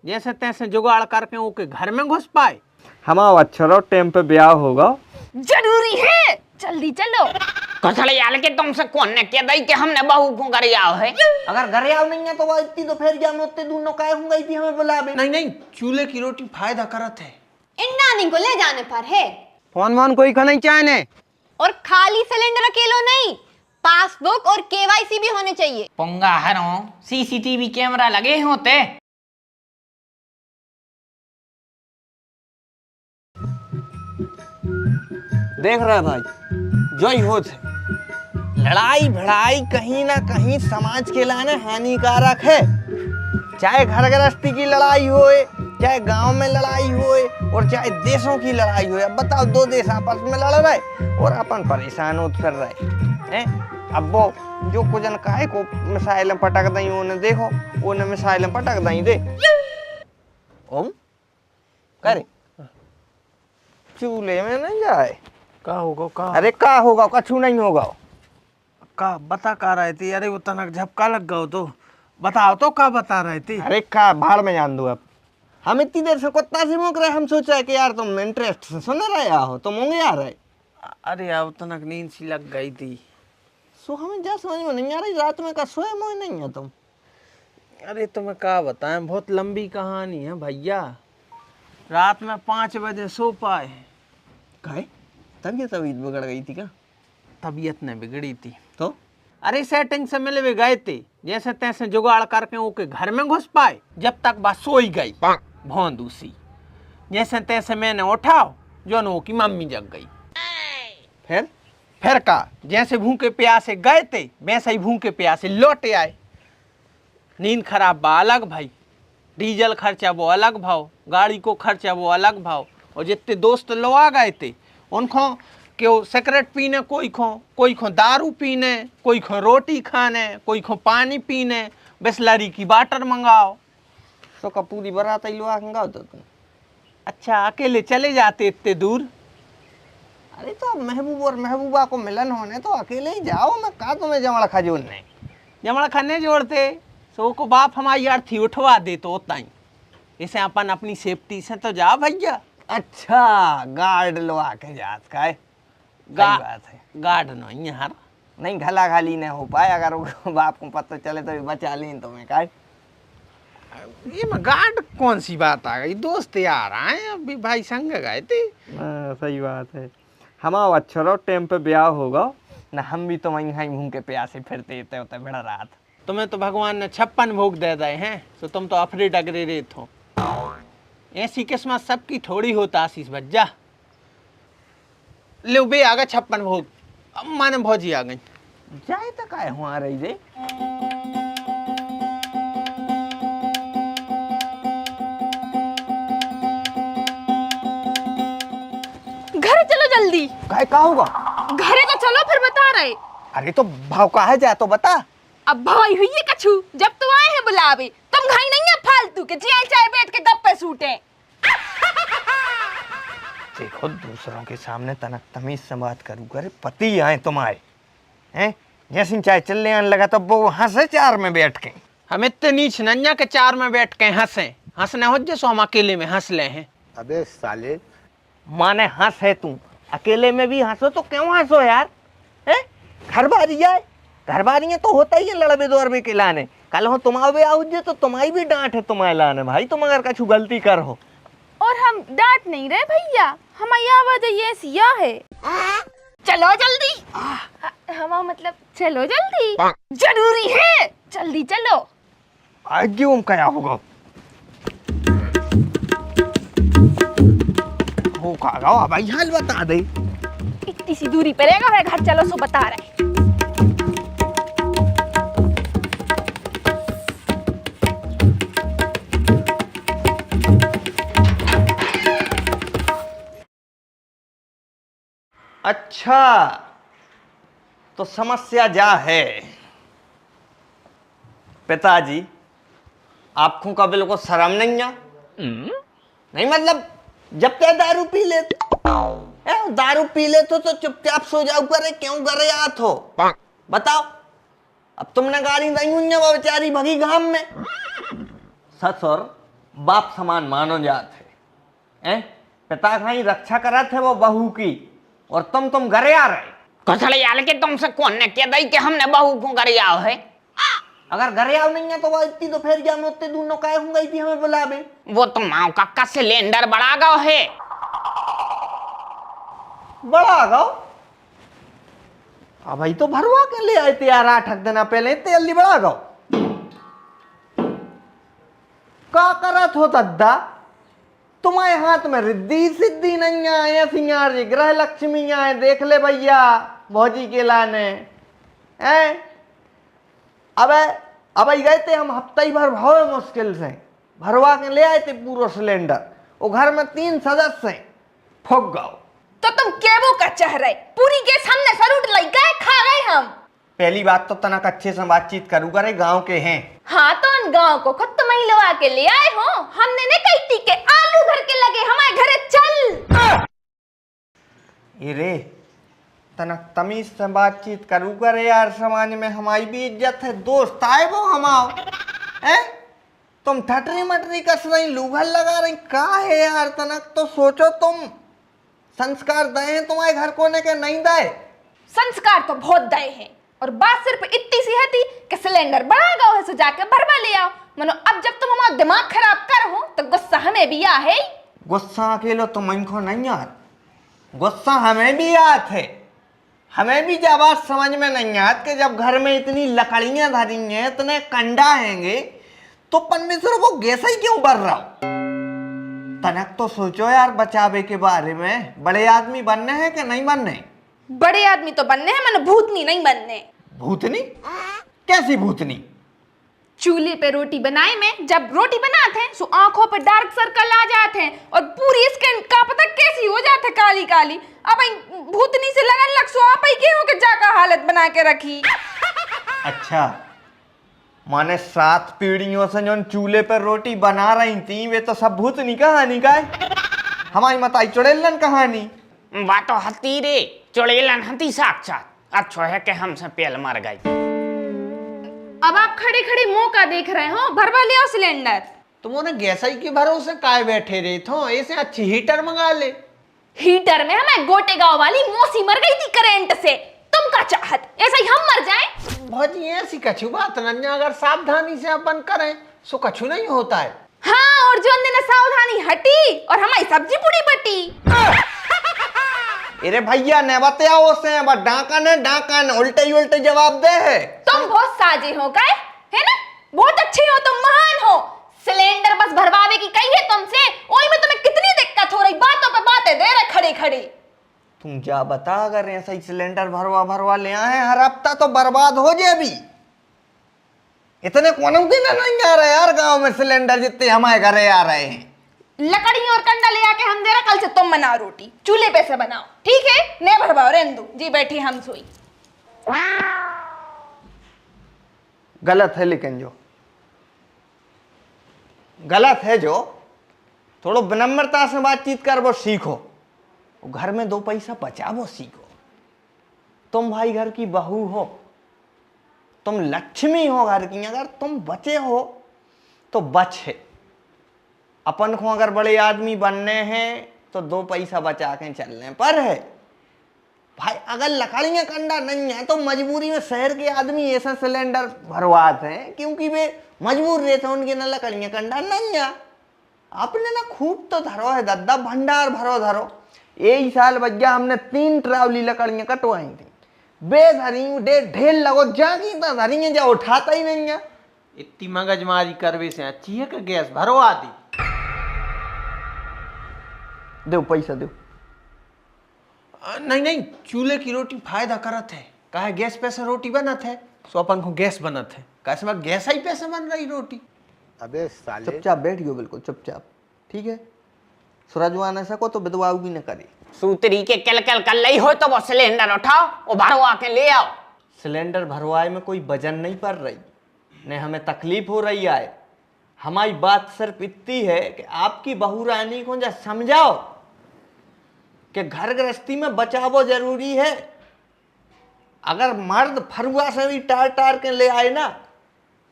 जैसे तैसे जुगाड़ करके ओके घर में घुस पाए। हमारा अच्छा टाइम पे ब्याह होगा। जरूरी है, जल्दी चलो। कसले यार के तुमसे कौन ने कह दई कि हमने बहू को घर आओ है? अगर घर आओ नहीं है तो वो इतनी तो फिर क्या नोते दूर नो काय होंगी थी हमें बुलावे। नहीं नहीं, चूल्हे की रोटी फायदा करत है। इन नानी को ले जाने पर है। फोन वोन कोई खाना ही चाहे। और खाली सिलेंडर अकेलो नहीं, पासबुक और केवाईसी भी होने चाहिए। पंगा हरो सीसीटीवी कैमरा लगे होते। देख रहा है भाई, जो ही हो थे लड़ाई भिड़ाई कहीं ना कहीं समाज के लिए हानिकारक है। चाहे घर गृहस्थी की लड़ाई होए, चाहे गांव में लड़ाई होए, और चाहे देशों की लड़ाई होए। अब बताओ, दो देश आपस में लड़ रहे और अपन परेशान होते फिर रहे हैं। अब वो जो कुछ काहे को मिसाइलें पटक दई, उन्हें देखो उन्हें मिसाइलें पटक दई दे। ओम करे चूल्हे में नहीं जाए। का होगा का? अरे का होगा, कछु नहीं होगा। का बता का रहे थे? अरे वो तनक झपका लग गया तो बताओ तो का बता रहे थे? अरे का भाड़ में जान दो। अब हम इतनी देर से कुत्ता से मुक रहे, हम सोचा है कि यार तुम इंटरेस्ट से सुन रहे हो, तुम होंगे यार है। अरे अब तनक नींद सी लग गई थी। सो हमें जा समझ में नहीं आ रही, रात में का सोए मोए नहीं है तुम? अरे तुम्हें का बताएं, बहुत लंबी कहानी है भैया। रात में 5 बजे सो पाए। काहे तबीयत बिगड़ गई थी क्या? तबीयत ने बिगड़ी थी तो अरे सेटिंग से मिले हुए गए थे, जैसे तैसे जुगाड़ करके ओके घर में घुस पाए। जब तक बस सोई गई भौंदूसी, जैसे तैसे मैंने उठाओ जो नो की मम्मी जग गई। फिर का जैसे भूखे प्यासे गए थे वैसे ही भूखे प्यासे लौटे आए। नींद खराब बा अलग भाई, डीजल खर्चा वो अलग भाव, गाड़ी को खर्चा वो अलग भाव। और जितने दोस्त लोग आ गए थे उनको क्यों सिगरेट पीने, कोई खो दारू पीने, कोई खो रोटी खाने, कोई खो पानी पीने, बिस्लरी की वाटर मंगाओ। सो का पूरी बारात ही लोग मंगाओ तो तुम? अच्छा अकेले चले जाते इतने दूर? अरे तो महबूब और महबूबा को मिलन होने तो अकेले ही जाओ। मैं कहा तुम्हें जमड़ खा जोड़ने? जमड़ खाने जोड़ते सो को बाप हमारी अर्थी उठवा दे तो उतना ही। इसे अपन अपनी सेफ्टी से तो जा भैया। अच्छा गार्ड लवा के जात का है। बात है, गार्ड नहीं यार, नहीं घला घाली नहीं हो पाए। अगर वो बाप को पता चले तो बचा लें तुम्हें का। ये में गार्ड कौन सी बात आ गई? दोस्त यार आए अभी भाई संग गए थे। सही बात है। हमारा अच्छा टाइम पे ब्याह होगा ना, हम भी तो वहीं हाई घूम के प्यासे फिरते थे होते बड़ा रात। तुम्हें तो भगवान ने 56 भोग दे दिए हैं, तो तुम तो अफरे डगरे रे हो। ऐसी किस्मत सबकी थोड़ी होता आशीष भज्जा। ले बे आ गए 56 भोग। अब माने भौजी आ गई। जाए तो काय हुआ रही रे। घर चलो जल्दी। काय का होगा? घरे तो चलो फिर बता रहे। अरे तो भाव का है, जा तो बता। अब भाई हुई है कछु, जब तुम आए हैं बुलावे तुम घाई नहीं है फालतू के जी चाय बैठ के गप्पे सूटे। देखो दूसरों के सामने तनक तमीज से बात करूँ करे, पति आए तुम्हारे हैं जैसे चाय चलने आने लगा तो वो हंसे चार में बैठ के। हम इतने नीच नन्या के चार में बैठ के हंसने हो जैसो हम अकेले में हंस ले हैं। अबे साले माने हंस है तू, अकेले में भी हंसो तो क्यों हंसो यार? हैं घर बारी है, घर बारी है तो होता ही है लड़बे दौड़बे के लाने। कल हो तुम आओ जे तो तुम्हारी भी डांट है तुम्हारे लाने भाई, तुम अगर कछु गलती कर हो। और हम डांट नहीं रहे भैया, हमारी आवाज ये सिया है। चलो जल्दी। हमारा मतलब चलो जल्दी, जरूरी है, जल्दी चलो। आज क्यों क्या होगा? हो का भाई हाल बता दे। इतनी सी दूरी पे रहेगा, मैं घर चलो सो बता रहे। अच्छा तो समस्या जा है पिताजी, आपको कभी को शर्म नहीं है? नहीं मतलब जब ते दारू पी ले, दारू पी ले तो चुपचाप सो जाओ करे, क्यों करे आत हो बताओ? अब तुमने गाड़ी नहीं हुई वो बेचारी भगी गांव में। ससुर बाप समान मानो जात है। पिता का ही रक्षा करा थे वो बहू की, और तुम घरे आ रहे। कसले याल के तुमसे कौन ने कह दई कि हमने बहू को घर आओ है? अगर घरे आओ नहीं है तो वो इतनी दोपहर क्या में उतने दूर नौकाए हूँ गई थी हमें बुलावे। वो तो माँ का सिलेंडर बढ़ा गया है। बड़ा गाओ अब भाई तो भरवा के ले आए थे यार 8 दिन पहले, इतने जल्दी बड़ा गाओ का करत हो दद्दा? तुम्हारे हाथ में रिद्धि सिद्धि नहीं आए सिंगार जी, ग्रह लक्ष्मी आए, देख ले भैया भौजी के लाने अब गए थे हम हफ्ता ही भर भाव मुश्किल से भरवा के ले आए थे पूरा सिलेंडर। वो घर में 3 सदस्य हैं, फूक गाओ। तो तुम केबो का चाह रहे? पूरी गैस हमने सरूट लाई गए, खा गए हम। पहली बात तो तनक अच्छे से बातचीत करूँ करे, गांव के हैं। हाँ तो उन गांव को खुद तुम ही लवा के ले आए हो। हमने नहीं कही थी कि आलू घर के लगे हमारे घरे चल। ये रे तनक तमीज से बातचीत करूँ करे यार, समाज में हमारी भी इज्जत है, दोस्त आए वो हमाओ हैं। तुम ठटरी मटरी कस रही, लूघल लगा रही, का है यार? तनक तो सोचो, तुम संस्कार दे हैं तुम्हारे घर को ने के नहीं दे? संस्कार तो बहुत दए हैं, और बात सिर्फ इतनी सी है थी कि सिलेंडर बढ़ा गया है, सो जाके भरवा ले आओ। मनो अब जब तुम हमारा दिमाग खराब कर हो तो गुस्सा हमें भी आ है। गुस्सा अकेलो तुम इनको नहीं यार, गुस्सा हमें भी आत है। हमें भी जब बात समझ में नहीं आत कि जब घर में इतनी लकड़ियां धरी हैं, इतने कंडा हैंगे, तो परमेश्वर को गैसा ही क्यों बढ़ रहा हो? तनक तो सोचो यार बचावे के बारे में। बड़े आदमी बनने हैं कि नहीं बनने? बड़े आदमी तो बनने हैं, मैंने भूतनी नहीं बनने। भूतनी? कैसी भूतनी? चूल्हे पे रोटी बनाए में जब रोटी बनाते हैं सो आंखों पे डार्क सर्कल आ जाते हैं और पूरी स्किन का पता कैसी हो जाते है, काली काली। अब भूतनी से लगन लग सो आप ही के हो के जाकर हालत बना के रखी। अच्छा, माने 7 पीढ़ियों से जो चूल्हे पर रोटी बना रही थी वे तो सब भूतनी कहानी का है? हमारी मताई चुड़ैलन कहानी। बात तो हती रे, चुड़ैलन हती साक्षात। अच्छा है कि हमसे पेल मर गई। अब आप खड़े खड़े मौका देख रहे हो, भरवा ले आओ सिलेंडर। तुमने गैस ही के भरोसे काय बैठे रहे थो? ऐसे अच्छी हीटर मंगा ले। हीटर में हमें गोटे गांव वाली मौसी मर गई थी करंट से, तुम का चाहत ऐसा ही हम मर जाएं? भौजी ऐसी कछु बात नहीं, अगर सावधानी से अपन करें सो कछु नहीं होता है। हाँ, और जो दिन सावधानी हटी और हमारी सब्जी पूरी बटी। अरे भैया ने बताओ से डाकन उल्टे जवाब दे है। तुम बहुत साजे हो गए है ना, बहुत अच्छे हो तुम, महान हो। सिलेंडर बस भरवावे की कही है तुमसे, ओई में तुम्हें कितनी दिक्कत हो रही, बातों पे बातें दे रहे खड़े खड़े। तुम क्या बता, अगर ऐसा ही सिलेंडर भरवा ले आए हर हफ्ता तो बर्बाद हो जाए। भी इतने कौन दिन नहीं आ रहे यार गांव में सिलेंडर जितने हमारे घरे आ रहे हैं। लकड़ी और कंडा ले आके हम दे रहे, कल से तुम बनाओ रोटी, चूल्हे पे से बनाओ, ठीक है? नहीं भरवाओ, रेंदू जी बैठी हम सोई। गलत है, लेकिन जो गलत है जो थोड़ा विनम्रता से बातचीत कर वो सीखो, घर में 2 पैसा बचावो सीखो। तुम भाई घर की बहू हो, तुम लक्ष्मी हो घर की, अगर तुम बचे हो तो बचे। अपन को अगर बड़े आदमी बनने हैं तो 2 पैसा बचा के चलने पर है भाई। अगर लकड़ियां कंडा नहीं है तो मजबूरी में शहर के आदमी ऐसा सिलेंडर भरवाते हैं क्योंकि वे मजबूर रहते हैं, उनके ना लकड़ियां कंडा नहीं है। आपने ना खूब तो धरो है दद्दा, भंडार भरो धरो। यही साल भैया हमने 3 ट्रावली लकड़ियां कटवाई थी, बेधरी ढेर लगो जागी तो धरी जा उठाता ही नहीं है। इतनी मगजमारी करवे से अच्छी है कि गैस भरवा दी। दो पैसा दो। नहीं, चूल्हे की रोटी फायदा करत है, कहा गैस पे से रोटी बनत है सो अपन को गैस बनत है, कैसे में गैस ही पैसे बन रही रोटी। अबे साले चुपचाप बैठियो, बिल्कुल चुपचाप, ठीक है? सूरजवान ऐसा को तो विधवा भी न करे। सूतरी के कल कर ली हो तो वो सिलेंडर उठाओ और भरवा के ले आओ। सिलेंडर भरवाए में कोई वजन नहीं पड़ रही, ने हमें तकलीफ हो रही है। हमारी बात सिर्फ इतनी है कि आपकी बहू रानी को जब समझाओ कि घर गृहस्थी में बचावो जरूरी है। अगर मर्द फरुआ से भी टार के ले आए ना,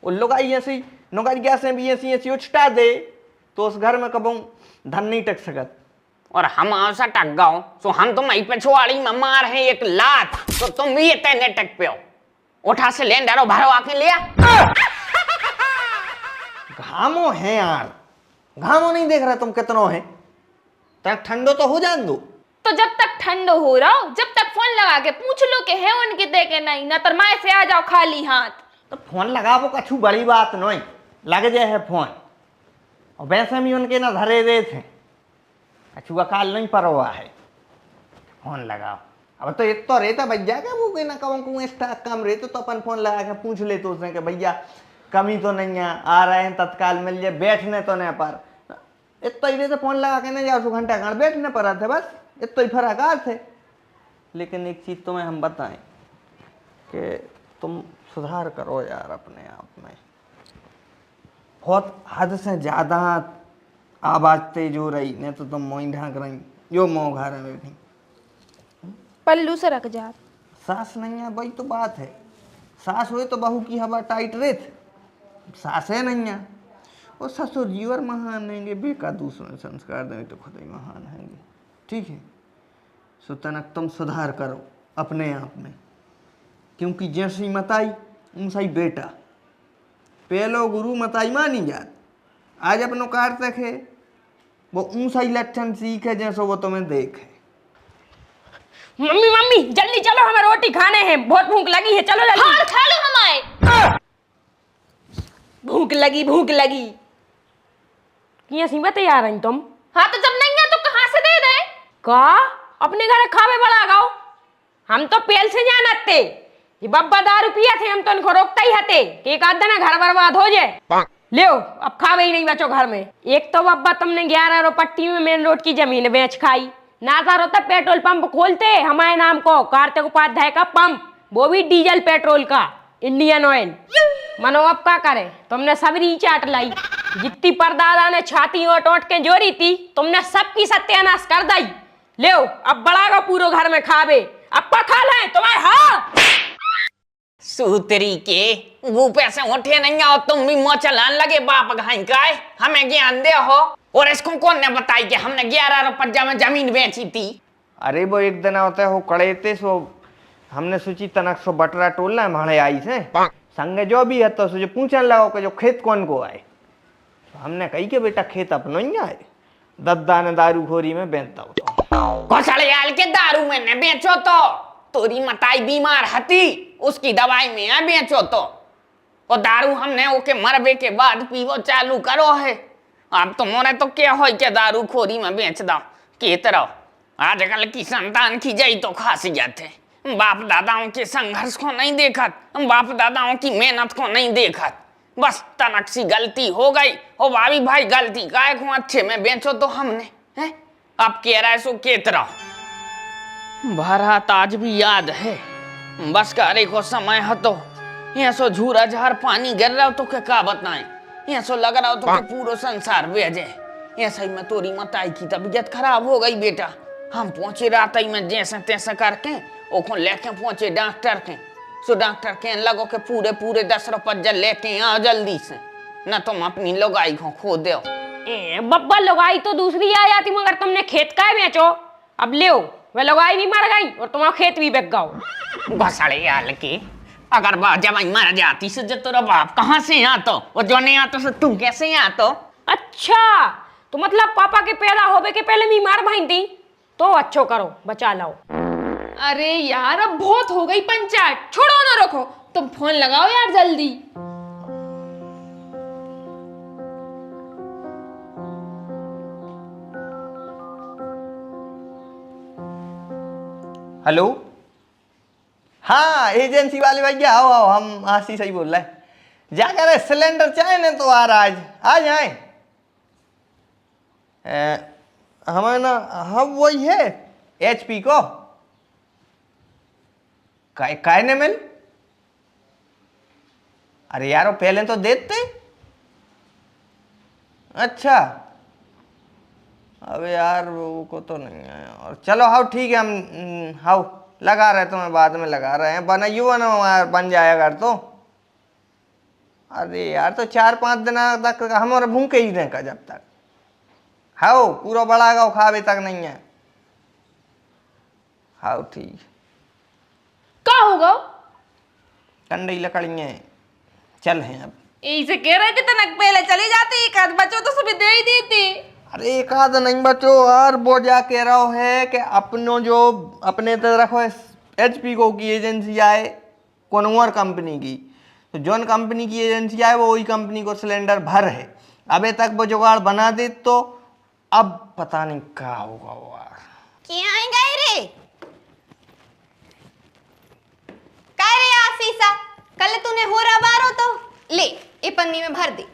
वो लोग ऐसी नौकरिया से भी ऐसी उछटा दे तो उस घर में कबू धन नहीं टक सकत। और हम आशा टक गाओ तो हम तुम आई पिछवाड़ी में मार है एक लात, तो तुम भी इतने टक पे हो। उठा से लेन डारो भरो आके लिया। घामो है यार, घामो नहीं देख रहा तुम कितनो है, तक ठंडो तो हो जान दो। तो जब तक ठंडो हो रहा हो, जब तक फोन लगा के पूछ लो कि है उनके दे के नहीं, ना तर माए से आ जाओ खाली हाथ। तो फोन लगाबो कछु बड़ी बात नहीं, लग जाए है फोन। और वैसे भी उनके ना धरे दे थे, कछु अकाल नहीं परवा है, फोन लगाओ। अब तो एक तो रहता भैया क्या वो ना कहूँ को एक्स्ट्रा कम रहते तो अपन फोन लगा के पूछ लेते उसने कि भैया कमी तो नहीं है, आ रहे हैं तत्काल मिल जाए, बैठने तो नहीं पर। इतना ही रहते फोन लगा के नहीं जाओ 2 घंटा घंटा बैठने पर थे, बस इतना ही फर्क आ थे। लेकिन एक चीज़ तुम्हें हम बताएं कि तुम सुधार करो यार अपने आप में, बहुत हद से ज़्यादा आवाज़ तेज हो रही, नहीं तो तुम मोई ढांक रही जो मोह घर में बैठी। पल्लू से रख जा। सास नहीं है वही तो बात है, सास हुए तो बहू की हवा टाइट रेत, सास है नहीं है। और ससुर जी और महान हैंगे, बेका दूसरों संस्कार देंगे तो खुद ही महान हैंगे। ठीक है, सो तनक तुम सुधार करो अपने आप में, क्योंकि जैसी मताई ऊंसा ही बेटा, पहलो गुरु मताई मानी जात। आज अपनो कार्तक है वो ऊंसा ही लक्षण सीखे जैसो वो तुम्हें देखे। मम्मी मम्मी जल्दी चलो, हमें रोटी खाने हैं, बहुत भूख लगी है, चलो जल्दी। हाँ खा लो हमारे। भूख लगी किया सीमा तैयार हैं तुम? हाँ तो जब नहीं है तो कहाँ से दे दे? का अपने घर खावे बड़ा गाओ, हम तो पेल से जानते ये बब्बा दारू पिया थे, हम तो उनको रोकता ही हते कि एक आध दिन घर बर्बाद हो जाए। ले अब खावे ही नहीं बचो घर में। एक तो बब्बा तुमने 11 रुपये पट्टी में मेन रोड की जमीन बेच खाई, ना था रोता पेट्रोल पंप खोलते हमारे नाम को, कार्तिक उपाध्याय का पंप, वो भी डीजल पेट्रोल का, इंडियन ऑयल। मनो अब क्या करे, तुमने सबरी चाट लाई, जितनी परदादा ने छाती ओट ओट के जोड़ी थी तुमने सबकी सत्यानाश कर दी। ले अब बड़ा का पूरो घर में खावे, अब का खा ले तुम्हारे। हाँ सूतरी के वो पैसे उठे नहीं आओ, तुम भी मुँह चलान लगे बाप घाई का है, हमें ज्ञान दे हो। और इसको कौन ने बताई कि हमने 11 रुपया में जमीन बेची थी? अरे वो एक दिन होता है वो कड़े थे, सो हमने सोची तनक सो बटरा टोलना है माड़े आई से संगे जो भी है, तो सोचे पूछने लगो कि जो खेत कौन को आए। तो हमने कही कि बेटा खेत अपनो ही आए, दद्दा ने दारू खोरी में बेचता हो घोसड़े आल के दारू में ने बेचो तो तोरी मताई बीमार हती, उसकी दवाई में है बेचो तो। और दारू हमने ओके मरबे के बाद पीवो चालू करो है। अब तुम्हारे तो क्या हो के दारू खोरी में बेच दो के तरह। आजकल की संतान की जई तो खासी जाते, बाप दादाओं के संघर्ष को नहीं देखत, बाप दादाओं की मेहनत को नहीं देखत, बस तनक सी गलती हो गई। ओ भाभी भाई गलती काय को अच्छे में बेचो तो हमने है। अब कह रहा है सो के तरह भारत आज भी याद है, बस करे को समय हतो। ये सो झूरा झार पानी गिर रहा हो तो क्या बताएं, ये सो लग रहा हो तो कि पूरा संसार बेजे। ऐसा ही में तोरी मताई की तबीयत खराब हो गई बेटा, हम पहुंचे रात ही में जैसे तैसे करके ओखो लेके पहुंचे डॉक्टर के। सो डॉक्टर कहने लगो कि पूरे पूरे 10 रुपये लेके आओ जल्दी से, न तुम अपनी लगाई को खो दो। बब्बा लगाई तो दूसरी आ जाती, मगर तुमने खेत का बेचो। अब ले वह लगाई भी मर गई और तुम्हारा खेत भी बिक गया। घोसड़े आल के अगर जब मर जाती से जो तेरा बाप कहाँ से आ तो, और जो नहीं आता से तुम कैसे आ तो? अच्छा तो मतलब पापा के पैदा होवे के पहले बीमार भाई थी, तो अच्छो करो बचा लाओ। अरे यार अब बहुत हो गई पंचायत, छोड़ो ना रखो, तुम फोन लगाओ यार जल्दी। हेलो, हाँ एजेंसी वाले भैया आओ आओ, हम आशी सही बोल रहे हैं। जाकर सिलेंडर चाहे ना तो आ जाए हमें ना, हम वही है HP को काय ने मिल। अरे यार वो पहले तो देते। अच्छा अबे यार वो को तो नहीं है। और चलो हाँ ठीक है, हम हाँ लगा रहे तुम्हें बाद में लगा रहे हैं, बनाइयो ना यार, बन जाएगा तो। अरे यार तो 4-5 दिन तक हमारे भूखे ही रहेगा जब तक। हाओ पूरा बड़ा गाँव खावे तक नहीं है। हाओ ठीक का होगा? कंडई लकड़ियाँ चल हैं अब। ऐसे कह रहे थे तनक पहले चली जाती, एक आध बच्चों तो सुबह दे ही देती। अरे एक आध नहीं बचो और वो जा कह रहा है कि अपनो जो अपने तरफ HP को की एजेंसी आए कोनवर कंपनी की, तो जौन कंपनी की एजेंसी आए वो वही कंपनी को सिलेंडर भर है। अबे तक वो जुगाड़ बना दे तो अब पता नहीं क्या होगा वो यार। क्या आई गए रे? काय रे आशीषा, कल तूने हो रहा बारो तो ले ए पन्नी में भर दे।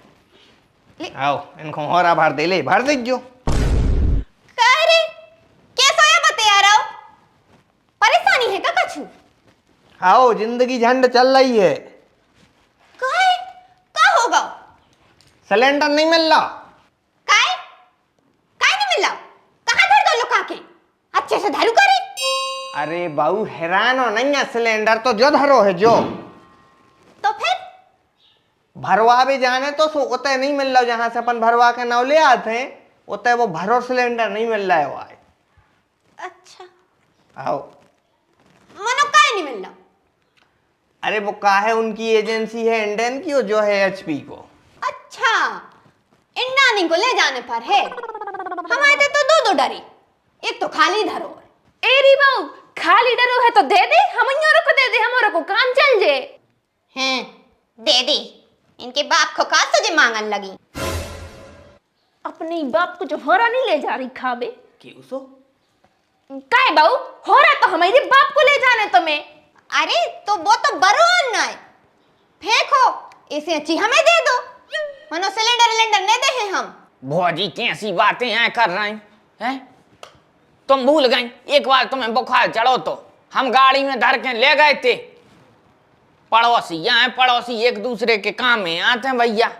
ले आओ इनको होरा भर दे, ले भर दे जो। काय रे कैसा या बते आ रहा हो? परेशानी है का कछु? आओ जिंदगी झंड चल रही है। काय का होगा? सिलेंडर नहीं मिल रहा। काय काय नहीं मिल रहा? कहाँ धर दो लुका के? अच्छे से धरू करे। अरे बाबू हैरान हो नहीं है, सिलेंडर तो जो धरो है जो तो फिर भरवा भी जाने तो सो उतने नहीं मिल रहा। जहां से अपन भरवा के नाव ले आते हैं उतने वो भरो सिलेंडर नहीं मिल रहा है वो आए। अच्छा आओ मनो काय नहीं मिल रहा? अरे वो का है उनकी एजेंसी है इंडियन की, जो है HP को। अच्छा इंडानी को ले जाने पर है। हमारे तो दो डरी, एक तो खाली धरो। एरी बाऊ खाली डरो है तो दे दे, हम को दे दे, हमारे को काम चल जे। हैं दे दे, इनके बाप को का तुझे मांगन लगी। अपने बाप को जो होरा नहीं ले जा रही खाबे। क्यों सो? काय बाऊ होरा तो हमारे बाप को ले जाने तुम्हें। अरे तो वो तो बरोन ना है, फेंको इसे अच्छी हमें दे दो। मनो सिलेंडर नहीं दे हैं हम। भौजी कैसी बातें हैं कर रहे हैं? तुम भूल गई एक बार तुम्हें बुखार चढ़ो तो हम गाड़ी में धर के ले गए थे। पड़ोसी यहाँ पड़ोसी एक दूसरे के काम में आते हैं भैया।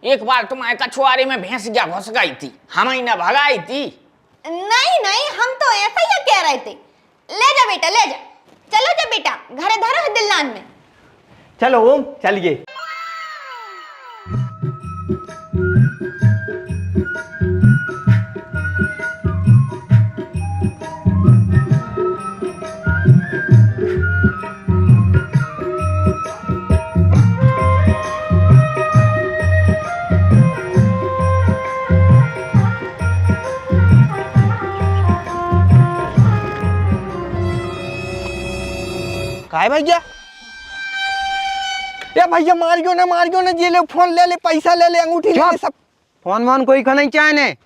एक बार तुम्हारे कछुआरे में भैंसिया घुस गई थी, हम ही न भगाई थी। नहीं नहीं हम तो ऐसा ही कह रहे थे। ले जा बेटा ले जा, चलो जा बेटा घरे धरो है दिल्लान में। चलो ओम चलिए। काय भैया? ए भैया मारियो ना, ये ले फोन ले ले, पैसा ले ले, अंगूठी ले ले, सब फोन वन कोई का नहीं चाहने।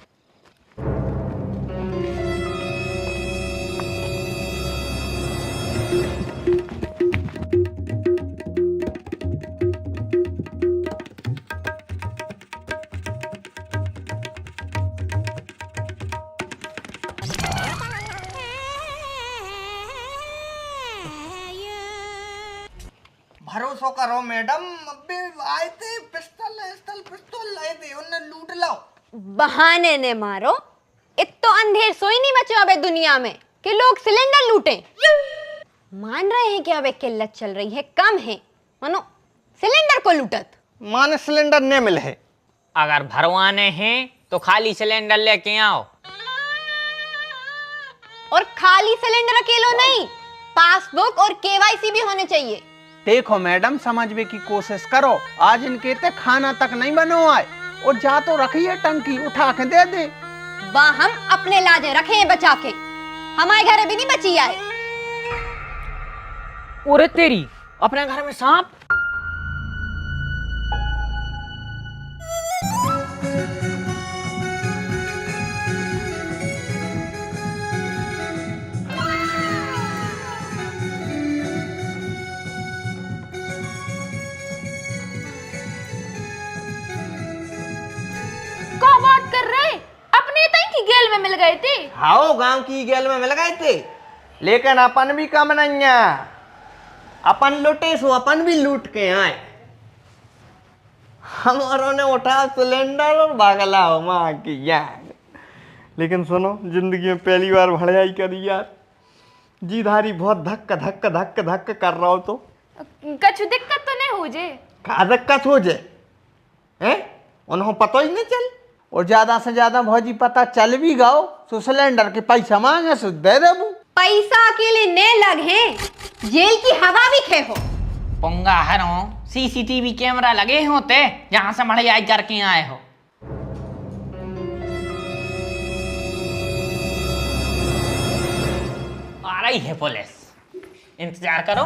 भरोसा करो मैडम, अबे आए थे पिस्तौल लाए थे, उन्हें लूट लाओ। बहाने ने मारो, इत तो अंधेर सोई नहीं बचे अबे दुनिया में कि लोग सिलेंडर लूटे। मान रहे हैं कि अबे किल्लत चल रही है, कम है, मानो सिलेंडर को लूटत। माने सिलेंडर नहीं मिले है। अगर भरवाने हैं तो खाली सिलेंडर लेके आओ। और खाली सिलेंडर अकेलो नहीं, पासबुक और KYC भी होने चाहिए। देखो मैडम समझने की कोशिश करो, आज इनके ते खाना तक नहीं बनो आए और जा तो रखिए टंकी उठा के दे दे। हम अपने लाजे रखे हैं बचा के, हमारे घर भी नहीं बची आए। ओरे तेरी, अपने घर में सांप। क्या बात कर रहे? अपने तई की गेल में मिल गए थे। हाओ गांव की गेल में मिल गए थे, लेकिन अपन भी कम नहीं है। अपन लुटे सो अपन भी लूट के आए। हमारों ने उठा सिलेंडर और भागला हो माँ की यार। लेकिन सुनो, जिंदगी में पहली बार भड़ाई करी यार। जी धारी बहुत धक्का धक्का धक्का धक्का कर रहा हो तो कछु दिक्कत तो नहीं हो जे? का दिक्कत हो जाए हैं? उन्होंने पता ही नहीं चल। और ज्यादा से ज्यादा भौजी पता चल भी गओ तो सिलेंडर के पैसा मांगे सो दे देबू। पैसा अकेले ने लग हैं, जेल की हवा भी खे हो। पोंगा हरो सीसीटीवी कैमरा लगे होते जहां से मढ़ाई करके आए हो। आ रही है पुलिस, इंतजार करो।